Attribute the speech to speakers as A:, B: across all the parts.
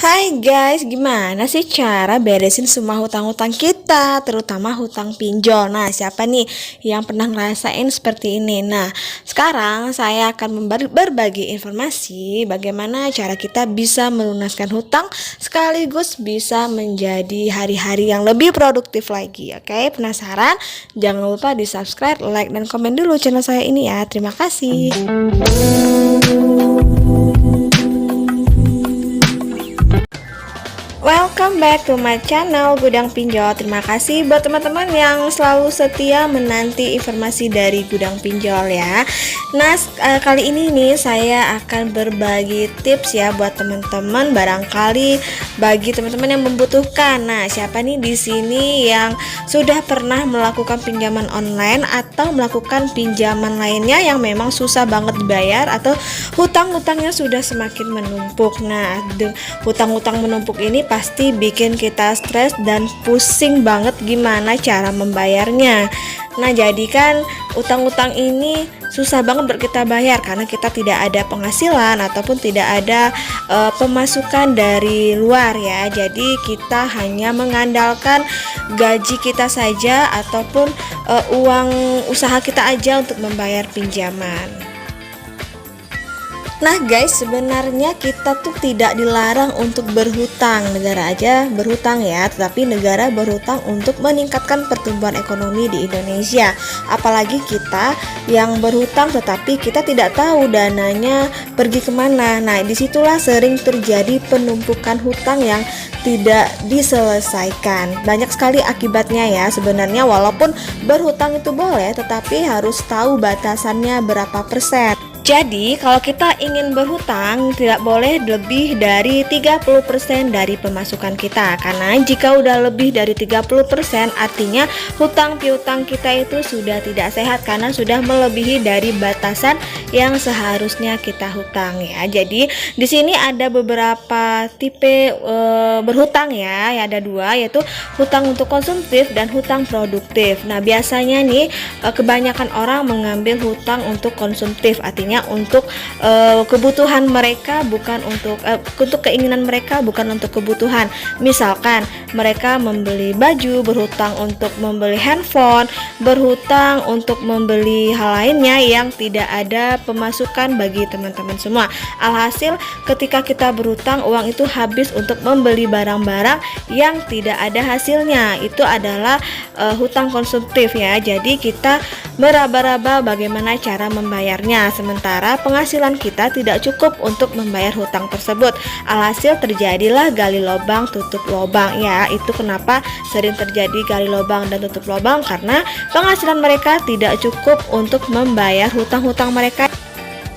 A: Hai guys, gimana sih cara beresin semua hutang-hutang kita, terutama hutang pinjol? Nah, siapa nih yang pernah ngerasain seperti ini? Nah, sekarang saya akan berbagi informasi bagaimana cara kita bisa melunaskan hutang sekaligus bisa menjadi hari-hari yang lebih produktif lagi. Oke, penasaran? Jangan lupa di subscribe, like, dan komen dulu channel saya ini ya. Terima kasih. Welcome back to my channel Gudang Pinjol. Terima kasih buat teman-teman yang selalu setia menanti informasi dari Gudang Pinjol ya. Nah, kali ini nih saya akan berbagi tips ya buat teman-teman, barangkali bagi teman-teman yang membutuhkan. Nah, siapa nih di sini yang sudah pernah melakukan pinjaman online atau melakukan pinjaman lainnya yang memang susah banget dibayar atau hutang-hutangnya sudah semakin menumpuk. Nah, hutang-hutang menumpuk ini pasti bikin kita stres dan pusing banget gimana cara membayarnya. Nah, jadi kan utang-utang ini susah banget buat kita bayar karena kita tidak ada penghasilan ataupun tidak ada pemasukan dari luar ya. Jadi kita hanya mengandalkan gaji kita saja ataupun uang usaha kita aja untuk membayar pinjaman. Nah guys, sebenarnya kita tuh tidak dilarang untuk berhutang. Negara aja berhutang ya, tetapi negara berhutang untuk meningkatkan pertumbuhan ekonomi di Indonesia. Apalagi kita yang berhutang tetapi kita tidak tahu dananya pergi kemana. Nah, disitulah sering terjadi penumpukan hutang yang tidak diselesaikan. Banyak sekali akibatnya ya sebenarnya. Walaupun berhutang itu boleh, tetapi harus tahu batasannya berapa persen. Jadi kalau kita ingin berhutang tidak boleh lebih dari 30% dari pemasukan kita. Karena jika udah lebih dari 30% artinya hutang piutang kita itu sudah tidak sehat karena sudah melebihi dari batasan yang seharusnya kita hutang ya. Jadi di sini ada beberapa tipe berhutang ya. Ada dua, yaitu hutang untuk konsumtif dan hutang produktif. Nah, biasanya nih kebanyakan orang mengambil hutang untuk konsumtif, artinya untuk kebutuhan mereka, bukan untuk keinginan mereka, bukan untuk kebutuhan. Misalkan mereka membeli baju, berhutang untuk membeli handphone, berhutang untuk membeli hal lainnya yang tidak ada pemasukan bagi teman-teman semua. Alhasil ketika kita berhutang, uang itu habis untuk membeli barang-barang yang tidak ada hasilnya. Itu adalah hutang konsumtif ya. Jadi kita meraba-raba bagaimana cara membayarnya, sementara penghasilan kita tidak cukup untuk membayar hutang tersebut. Alhasil terjadilah gali lubang tutup lubang ya. Itu kenapa sering terjadi gali lubang dan tutup lubang, karena penghasilan mereka tidak cukup untuk membayar hutang-hutang mereka.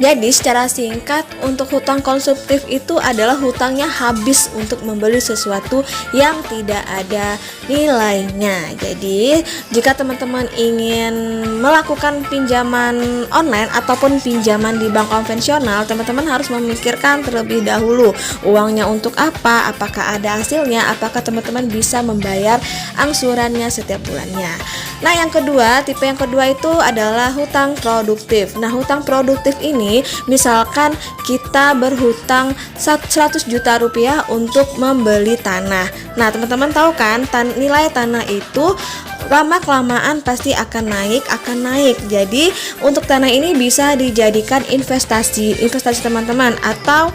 A: Jadi secara singkat, untuk hutang konsumtif itu adalah hutangnya habis untuk membeli sesuatu yang tidak ada nilainya. Jadi jika teman-teman ingin melakukan pinjaman online ataupun pinjaman di bank konvensional, teman-teman harus memikirkan terlebih dahulu uangnya untuk apa, apakah ada hasilnya, apakah teman-teman bisa membayar angsurannya setiap bulannya. Nah, yang kedua, tipe yang kedua itu adalah hutang produktif. Nah, hutang produktif ini misalkan kita berhutang 100 juta rupiah untuk membeli tanah. Nah, teman-teman tahu kan nilai tanah itu lama-kelamaan pasti akan naik. Jadi untuk tanah ini bisa dijadikan investasi teman-teman, atau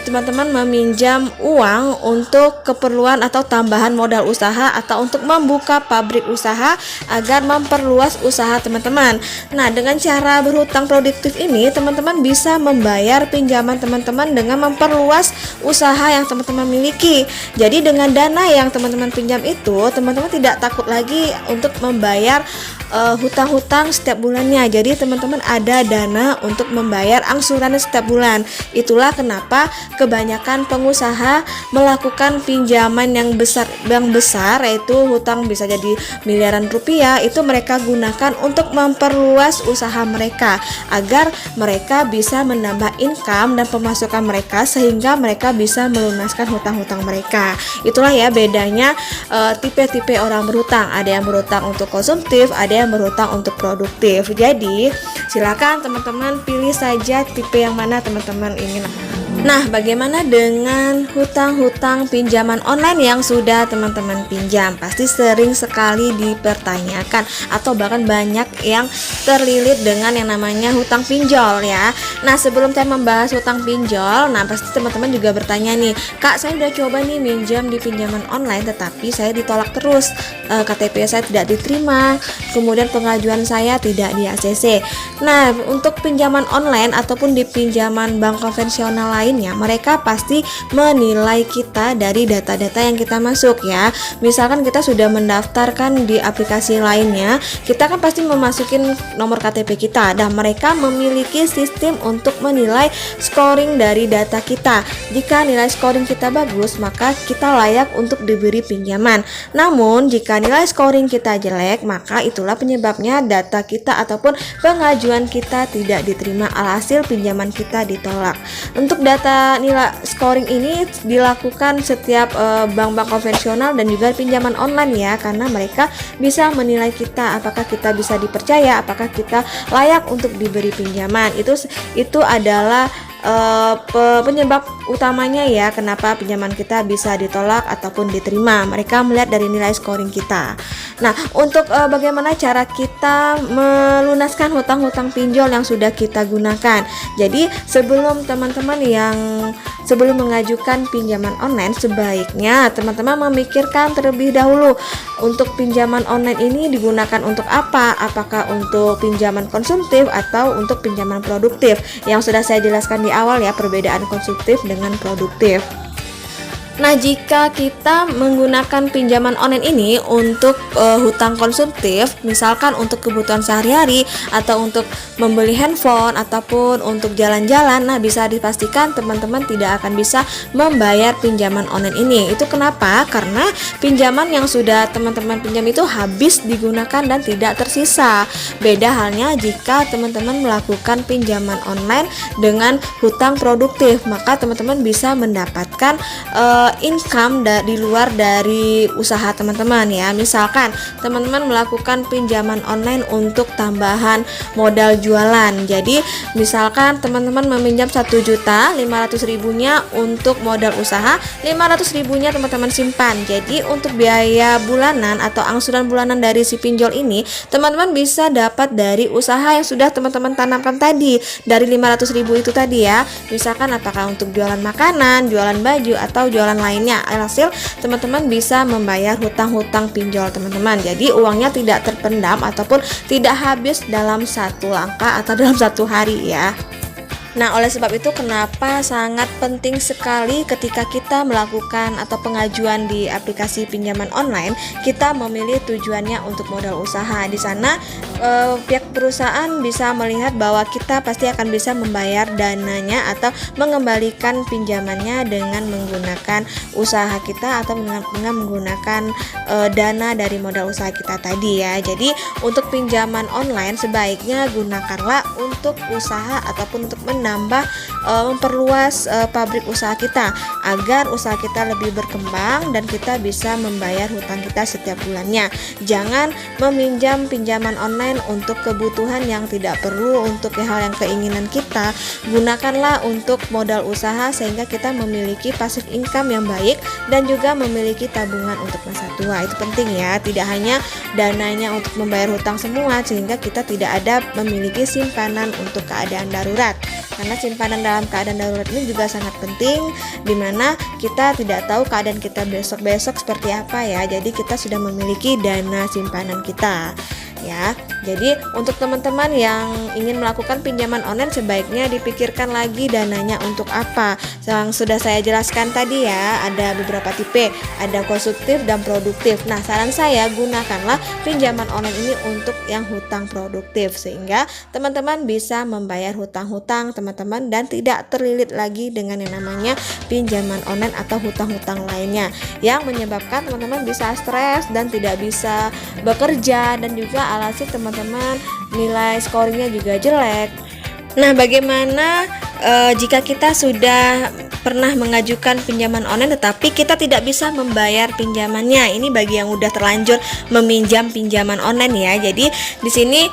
A: teman-teman meminjam uang untuk keperluan atau tambahan modal usaha, atau untuk membuka pabrik usaha agar memperluas usaha teman-teman. Nah, dengan cara berhutang produktif ini teman-teman bisa membayar pinjaman teman-teman dengan memperluas usaha yang teman-teman miliki. Jadi dengan dana yang teman-teman pinjam itu, teman-teman tidak takut lagi untuk membayar hutang-hutang setiap bulannya. Jadi teman-teman ada dana untuk membayar angsuran setiap bulan. Itulah kenapa kebanyakan pengusaha melakukan pinjaman yang besar, yaitu hutang bisa jadi miliaran rupiah. Itu mereka gunakan untuk memperluas usaha mereka agar mereka bisa menambah income dan pemasukan mereka, sehingga mereka bisa melunaskan hutang-hutang mereka. Itulah ya bedanya tipe-tipe orang berhutang. Ada yang berhutang untuk konsumtif, ada yang berhutang untuk produktif. Jadi silakan teman-teman pilih saja tipe yang mana teman-teman ingin. Nah, bagaimana dengan hutang-hutang pinjaman online yang sudah teman-teman pinjam? Pasti sering sekali dipertanyakan atau bahkan banyak yang terlilit dengan yang namanya hutang pinjol ya. Nah, sebelum saya membahas hutang pinjol, nah pasti teman-teman juga bertanya nih, Kak, saya udah coba nih minjam di pinjaman online tetapi saya ditolak terus. KTP saya tidak diterima, kemudian pengajuan saya tidak di ACC. Nah, untuk pinjaman online ataupun di pinjaman bank konvensional lainnya, mereka pasti menilai kita dari data-data yang kita masuk ya. Misalkan kita sudah mendaftarkan di aplikasi lainnya, kita kan pasti memasukin nomor KTP kita dan mereka memiliki sistem untuk menilai scoring dari data kita. Jika nilai scoring kita bagus, maka kita layak untuk diberi pinjaman. Namun, jika nilai scoring kita jelek, maka itulah penyebabnya data kita ataupun pengajuan kita tidak diterima, alhasil pinjaman kita ditolak. Untuk data nilai scoring ini dilakukan setiap bank-bank konvensional dan juga pinjaman online ya, karena mereka bisa menilai kita apakah kita bisa dipercaya, apakah kita layak untuk diberi pinjaman. Itu adalah penyebab utamanya ya kenapa pinjaman kita bisa ditolak ataupun diterima. Mereka melihat dari nilai scoring kita. Nah, untuk bagaimana cara kita melunaskan hutang-hutang pinjol yang sudah kita gunakan. Jadi sebelum mengajukan pinjaman online, sebaiknya teman-teman memikirkan terlebih dahulu untuk pinjaman online ini digunakan untuk apa? Apakah untuk pinjaman konsumtif atau untuk pinjaman produktif? Yang sudah saya jelaskan di awal ya, perbedaan konsumtif dengan produktif. Nah, jika kita menggunakan pinjaman online ini untuk hutang konsumtif, misalkan untuk kebutuhan sehari-hari atau untuk membeli handphone ataupun untuk jalan-jalan, nah bisa dipastikan teman-teman tidak akan bisa membayar pinjaman online ini. Itu kenapa? Karena pinjaman yang sudah teman-teman pinjam itu habis digunakan dan tidak tersisa. Beda halnya jika teman-teman melakukan pinjaman online dengan hutang produktif, maka teman-teman bisa mendapatkan income di luar dari usaha teman-teman ya. Misalkan teman-teman melakukan pinjaman online untuk tambahan modal jualan. Jadi misalkan teman-teman meminjam 1.500.000 untuk modal usaha, 500.000 teman-teman simpan. Jadi untuk biaya bulanan atau angsuran bulanan dari si pinjol ini teman-teman bisa dapat dari usaha yang sudah teman-teman tanamkan tadi, dari 500.000 itu tadi ya. Misalkan apakah untuk jualan makanan, jualan baju atau jualan lainnya. Alhasil teman-teman bisa membayar hutang-hutang pinjol teman-teman. Jadi uangnya tidak terpendam ataupun tidak habis dalam satu langkah atau dalam satu hari ya. Nah, oleh sebab itu kenapa sangat penting sekali ketika kita melakukan atau pengajuan di aplikasi pinjaman online, kita memilih tujuannya untuk modal usaha. Di sana pihak perusahaan bisa melihat bahwa kita pasti akan bisa membayar dananya atau mengembalikan pinjamannya dengan menggunakan usaha kita atau dengan menggunakan dana dari modal usaha kita tadi ya. Jadi untuk pinjaman online sebaiknya gunakanlah untuk usaha ataupun untuk memperluas pabrik usaha kita agar usaha kita lebih berkembang dan kita bisa membayar hutang kita setiap bulannya. Jangan meminjam pinjaman online untuk kebutuhan yang tidak perlu, untuk hal yang keinginan kita. Gunakanlah untuk modal usaha sehingga kita memiliki passive income yang baik dan juga memiliki tabungan untuk masa tua. Itu penting ya, tidak hanya dananya untuk membayar hutang semua sehingga kita tidak ada memiliki simpanan untuk keadaan darurat. Karena simpanan dalam keadaan darurat ini juga sangat penting, dimana kita tidak tahu keadaan kita besok-besok seperti apa ya. Jadi kita sudah memiliki dana simpanan kita ya. Jadi untuk teman-teman yang ingin melakukan pinjaman online sebaiknya dipikirkan lagi dananya untuk apa. Yang sudah saya jelaskan tadi ya, ada beberapa tipe, ada konsumtif dan produktif. Nah, saran saya gunakanlah pinjaman online ini untuk yang hutang produktif sehingga teman-teman bisa membayar hutang-hutang teman-teman dan tidak terlilit lagi dengan yang namanya pinjaman online atau hutang-hutang lainnya yang menyebabkan teman-teman bisa stres dan tidak bisa bekerja, dan juga alhasil teman-teman nilai scoringnya juga jelek. Nah, bagaimana jika kita sudah pernah mengajukan pinjaman online tetapi kita tidak bisa membayar pinjamannya. Ini bagi yang udah terlanjur meminjam pinjaman online ya. Jadi di sini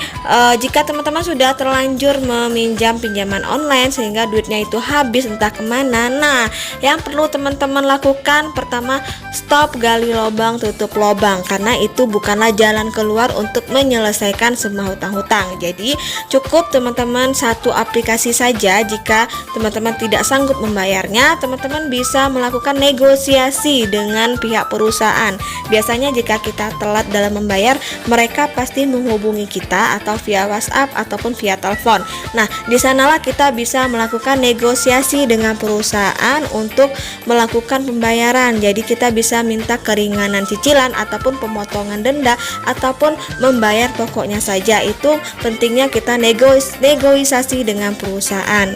A: jika teman-teman sudah terlanjur meminjam pinjaman online sehingga duitnya itu habis entah kemana, nah yang perlu teman-teman lakukan pertama, stop gali lubang tutup lubang, karena itu bukanlah jalan keluar untuk menyelesaikan semua hutang-hutang. Jadi cukup teman-teman satu aplikasi saja. Jika teman-teman tidak sanggup membayarnya, teman-teman bisa melakukan negosiasi dengan pihak perusahaan. Biasanya jika kita telat dalam membayar, mereka pasti menghubungi kita atau via WhatsApp ataupun via telepon. Nah, di sanalah kita bisa melakukan negosiasi dengan perusahaan untuk melakukan pembayaran. Jadi kita bisa minta keringanan cicilan ataupun pemotongan denda ataupun membayar pokoknya saja. Itu pentingnya kita negosiasi dengan perusahaan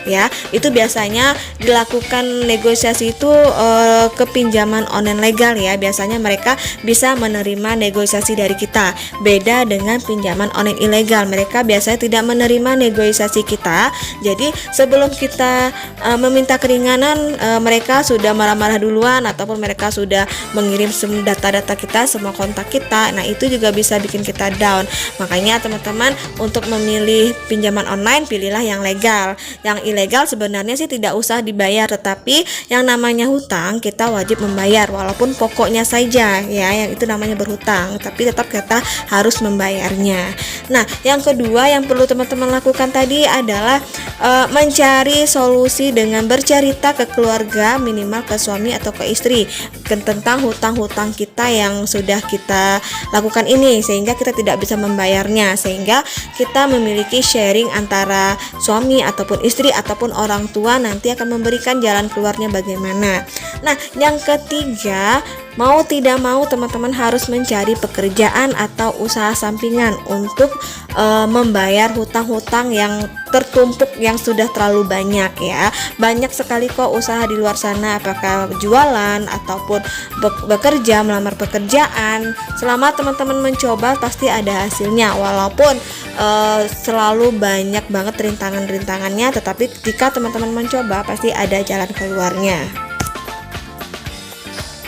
A: ya. Itu biasanya dilakukan negosiasi itu ke pinjaman online legal ya. Biasanya mereka bisa menerima negosiasi dari kita. Beda dengan pinjaman online ilegal, mereka biasanya tidak menerima negosiasi kita. Jadi sebelum kita meminta keringanan, mereka sudah marah-marah duluan ataupun mereka sudah mengirim semua data-data kita, semua kontak kita. Nah, itu juga bisa bikin kita down. Makanya teman-teman untuk memilih pinjaman online, pilihlah yang legal. Yang ilegal sebenarnya sih tidak usah dibayar, tetapi yang namanya hutang kita wajib membayar walaupun pokoknya saja ya, yang itu namanya berhutang, tapi tetap kita harus membayarnya. Nah, yang kedua yang perlu teman-teman lakukan tadi adalah mencari solusi dengan bercerita ke keluarga, minimal ke suami atau ke istri tentang hutang-hutang kita yang sudah kita lakukan ini, sehingga kita tidak bisa membayarnya, sehingga kita memiliki sharing antara suami ataupun istri ataupun orang tua nanti akan memberikan jalan keluarnya bagaimana. Nah, yang ketiga, mau tidak mau teman-teman harus mencari pekerjaan atau usaha sampingan untuk membayar hutang-hutang yang tertumpuk yang sudah terlalu banyak ya. Banyak sekali kok usaha di luar sana, apakah jualan ataupun bekerja, melamar pekerjaan. Selama teman-teman mencoba pasti ada hasilnya, walaupun selalu banyak banget rintangan-rintangannya, tetapi jika teman-teman mencoba pasti ada jalan keluarnya.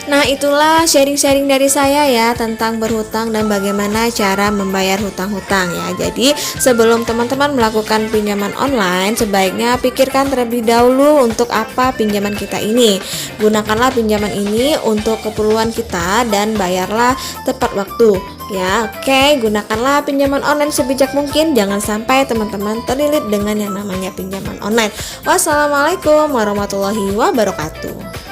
A: Nah, itulah sharing-sharing dari saya ya tentang berhutang dan bagaimana cara membayar hutang-hutang ya. Jadi sebelum teman-teman melakukan pinjaman online, sebaiknya pikirkan terlebih dahulu untuk apa pinjaman kita ini. Gunakanlah pinjaman ini untuk keperluan kita dan bayarlah tepat waktu ya. Oke, gunakanlah pinjaman online sebijak mungkin. Jangan sampai teman-teman terlilit dengan yang namanya pinjaman online. Wassalamualaikum warahmatullahi wabarakatuh.